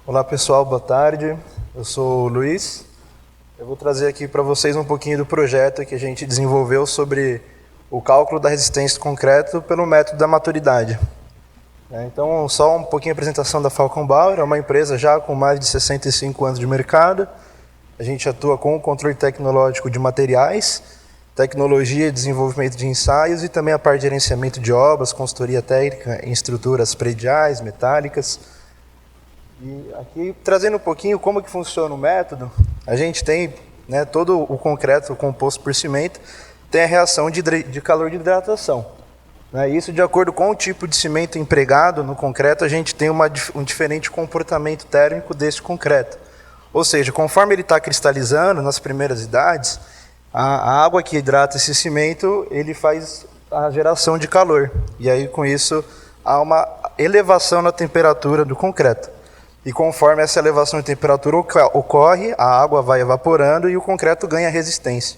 Olá pessoal, boa tarde. Eu sou o Luiz. Eu vou trazer aqui para vocês um pouquinho do projeto que a gente desenvolveu sobre o cálculo da resistência do concreto pelo método da maturidade. Então, só um pouquinho a apresentação da Falcon Bauer. É uma empresa já com mais de 65 anos de mercado. A gente atua com o controle tecnológico de materiais, tecnologia e desenvolvimento de ensaios e também a parte de gerenciamento de obras, consultoria técnica em estruturas prediais, metálicas. E aqui, trazendo um pouquinho como que funciona o método, a gente tem todo o concreto composto por cimento, tem a reação de calor de hidratação. Isso de acordo com o tipo de cimento empregado no concreto, a gente tem um diferente comportamento térmico desse concreto. Ou seja, conforme ele está cristalizando nas primeiras idades, a água que hidrata esse cimento, ele faz a geração de calor. E aí, com isso, há uma elevação na temperatura do concreto. E conforme essa elevação de temperatura ocorre, a água vai evaporando e o concreto ganha resistência.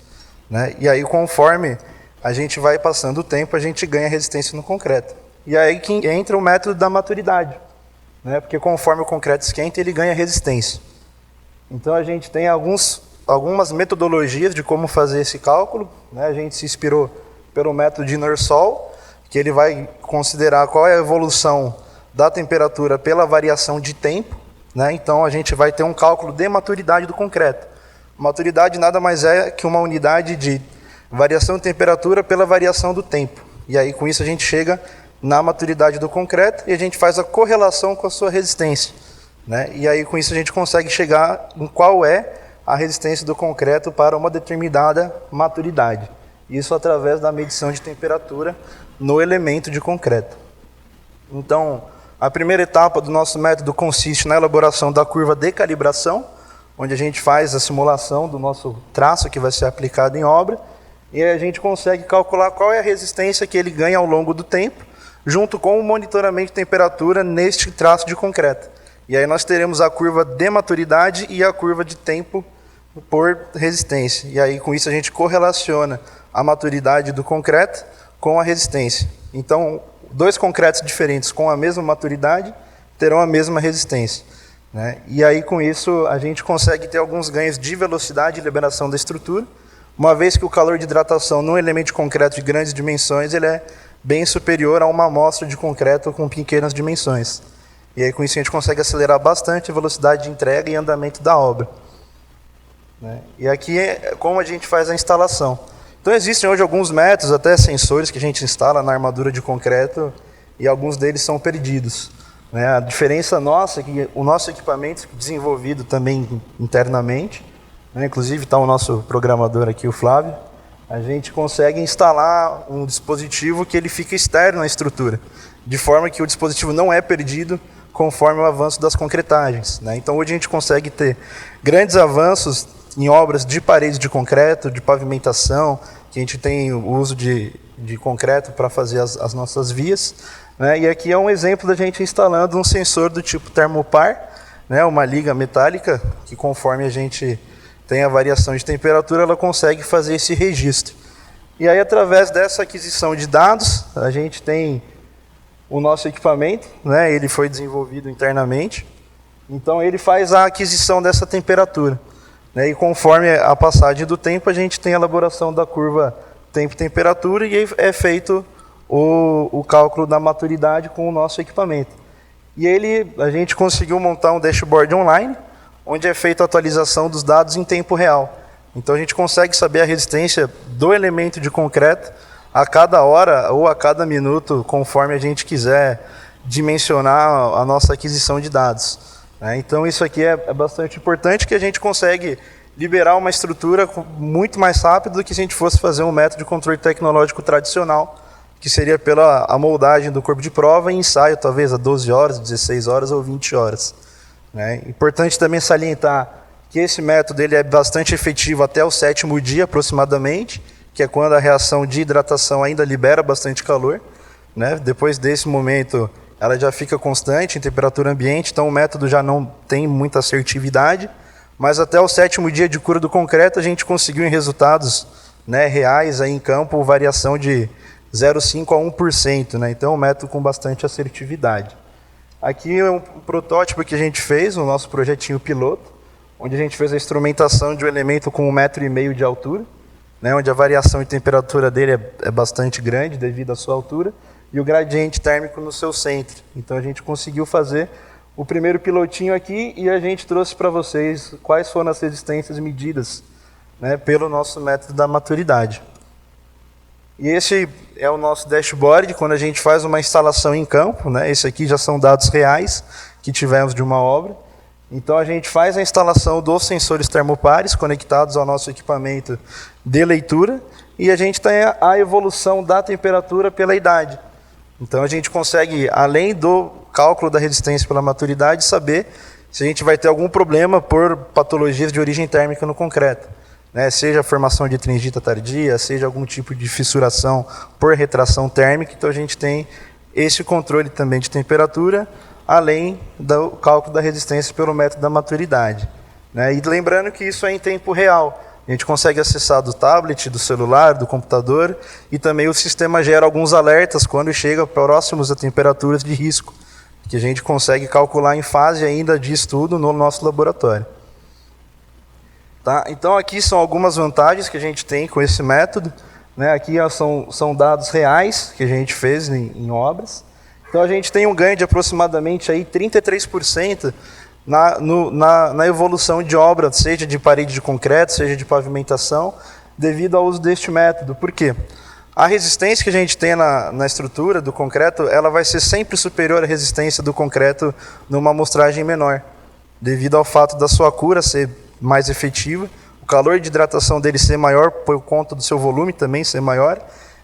E aí, conforme a gente vai passando o tempo, a gente ganha resistência no concreto. E aí que entra o método da maturidade. Porque conforme o concreto esquenta, ele ganha resistência. Então, a gente tem algumas metodologias de como fazer esse cálculo. A gente se inspirou pelo método de Nersol, que ele vai considerar qual é a evolução da temperatura pela variação de tempo. Então, a gente vai ter um cálculo de maturidade do concreto. Maturidade nada mais é que uma unidade de variação de temperatura pela variação do tempo. E aí, com isso, a gente chega na maturidade do concreto e a gente faz a correlação com a sua resistência. E aí, com isso, a gente consegue chegar em qual é a resistência do concreto para uma determinada maturidade. Isso através da medição de temperatura no elemento de concreto. Então, a primeira etapa do nosso método consiste na elaboração da curva de calibração, onde a gente faz a simulação do nosso traço que vai ser aplicado em obra, e a gente consegue calcular qual é a resistência que ele ganha ao longo do tempo, junto com o monitoramento de temperatura neste traço de concreto. E aí nós teremos a curva de maturidade e a curva de tempo por resistência. E aí com isso a gente correlaciona a maturidade do concreto com a resistência. Então, dois concretos diferentes com a mesma maturidade terão a mesma resistência. E aí com isso a gente consegue ter alguns ganhos de velocidade e liberação da estrutura, uma vez que o calor de hidratação num elemento de concreto de grandes dimensões ele é bem superior a uma amostra de concreto com pequenas dimensões. E aí, com isso, a gente consegue acelerar bastante a velocidade de entrega e andamento da obra. E aqui é como a gente faz a instalação. Então, existem hoje alguns métodos, até sensores, que a gente instala na armadura de concreto, e alguns deles são perdidos. A diferença nossa é que o nosso equipamento, desenvolvido também internamente, inclusive está o nosso programador aqui, o Flávio, a gente consegue instalar um dispositivo que ele fica externo à estrutura, de forma que o dispositivo não é perdido conforme o avanço das concretagens. Então, hoje a gente consegue ter grandes avanços em obras de paredes de concreto, de pavimentação, que a gente tem o uso de concreto para fazer as nossas vias. E aqui é um exemplo da gente instalando um sensor do tipo termopar, uma liga metálica, que conforme a gente tem a variação de temperatura, ela consegue fazer esse registro. E aí, através dessa aquisição de dados, a gente tem o nosso equipamento, ele foi desenvolvido internamente, então ele faz a aquisição dessa temperatura. E conforme a passagem do tempo, a gente tem a elaboração da curva tempo-temperatura e aí é feito o cálculo da maturidade com o nosso equipamento. E a gente conseguiu montar um dashboard online, onde é feita a atualização dos dados em tempo real. Então a gente consegue saber a resistência do elemento de concreto a cada hora ou a cada minuto, conforme a gente quiser dimensionar a nossa aquisição de dados. Então isso aqui é bastante importante, que a gente consegue liberar uma estrutura muito mais rápido do que se a gente fosse fazer um método de controle tecnológico tradicional, que seria pela amoldagem do corpo de prova e ensaio, talvez a 12 horas, 16 horas ou 20 horas. Importante também salientar que esse método ele é bastante efetivo até o 7º dia, aproximadamente, que é quando a reação de hidratação ainda libera bastante calor. Depois desse momento, ela já fica constante em temperatura ambiente, então o método já não tem muita assertividade, mas até o 7º dia de cura do concreto, a gente conseguiu em resultados reais aí em campo, variação de 0,5% a 1%. Então é um método com bastante assertividade. Aqui é um protótipo que a gente fez, o nosso projetinho piloto, onde a gente fez a instrumentação de um elemento com 1,5 m de altura, né, onde a variação de temperatura dele é bastante grande devido à sua altura, e o gradiente térmico no seu centro. Então a gente conseguiu fazer o primeiro pilotinho aqui e a gente trouxe para vocês quais foram as resistências medidas, né, pelo nosso método da maturidade. E esse é o nosso dashboard quando a gente faz uma instalação em campo, né? Esse aqui já são dados reais que tivemos de uma obra. Então a gente faz a instalação dos sensores termopares conectados ao nosso equipamento de leitura e a gente tem a evolução da temperatura pela idade. Então a gente consegue, além do cálculo da resistência pela maturidade, saber se a gente vai ter algum problema por patologias de origem térmica no concreto, né? Seja a formação de tringita tardia, seja algum tipo de fissuração por retração térmica. Então a gente tem esse controle também de temperatura, além do cálculo da resistência pelo método da maturidade, né? E lembrando que isso é em tempo real. A gente consegue acessar do tablet, do celular, do computador, e também o sistema gera alguns alertas quando chega próximos a temperaturas de risco, que a gente consegue calcular em fase ainda de estudo no nosso laboratório. Tá? Então aqui são algumas vantagens que a gente tem com esse método, né? Aqui são dados reais que a gente fez em obras. Então a gente tem um ganho de aproximadamente aí 33% na evolução de obra, seja de parede de concreto, seja de pavimentação, devido ao uso deste método. Por quê? A resistência que a gente tem na estrutura do concreto, ela vai ser sempre superior à resistência do concreto numa amostragem menor, devido ao fato da sua cura ser mais efetiva, o calor de hidratação dele ser maior por conta do seu volume também ser maior.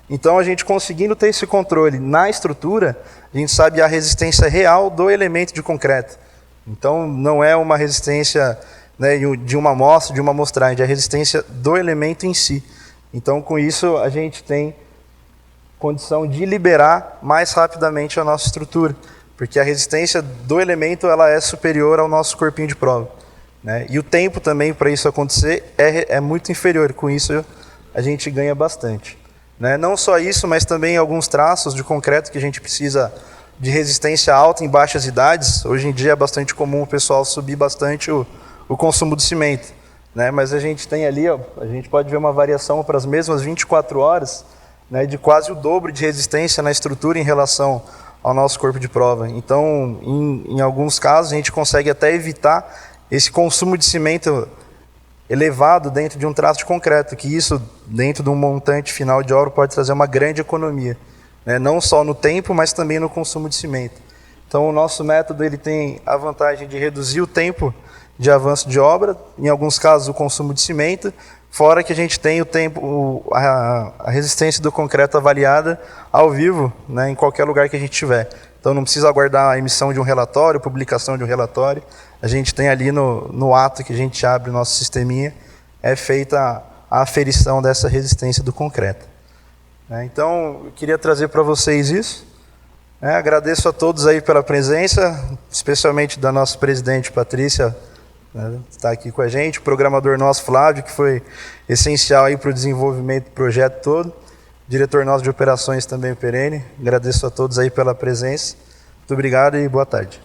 Então a gente conseguindo ter esse controle na estrutura, a gente sabe a resistência real do elemento de concreto. Então não é uma resistência, né, de uma amostra, de uma amostragem, é a resistência do elemento em si. Então com isso a gente tem condição de liberar mais rapidamente a nossa estrutura, porque a resistência do elemento ela é superior ao nosso corpinho de prova, né? E o tempo também para isso acontecer é muito inferior, com isso a gente ganha bastante, né? Não só isso, mas também alguns traços de concreto que a gente precisa de resistência alta em baixas idades. Hoje em dia é bastante comum o pessoal subir bastante o consumo do cimento, né? Mas a gente tem ali, ó, a gente pode ver uma variação para as mesmas 24 horas, né, de quase o dobro de resistência na estrutura em relação ao nosso corpo de prova. Então, em alguns casos, a gente consegue até evitar esse consumo de cimento elevado dentro de um traço de concreto, que isso, dentro de um montante final de obra, pode trazer uma grande economia, né? Não só no tempo, mas também no consumo de cimento. Então, o nosso método ele tem a vantagem de reduzir o tempo de avanço de obra, em alguns casos o consumo de cimento, fora que a gente tem o tempo, a resistência do concreto avaliada ao vivo, né, em qualquer lugar que a gente estiver. Então não precisa aguardar a emissão de um relatório, publicação de um relatório. A gente tem ali no ato que a gente abre o nosso sisteminha, é feita a aferição dessa resistência do concreto. Então, eu queria trazer para vocês isso. Agradeço a todos aí pela presença, especialmente da nossa presidente Patrícia, né, está aqui com a gente, o programador nosso Flávio, que foi essencial aí para o desenvolvimento do projeto todo, diretor nosso de operações também, o Perene. Agradeço a todos aí pela presença. Muito obrigado e boa tarde.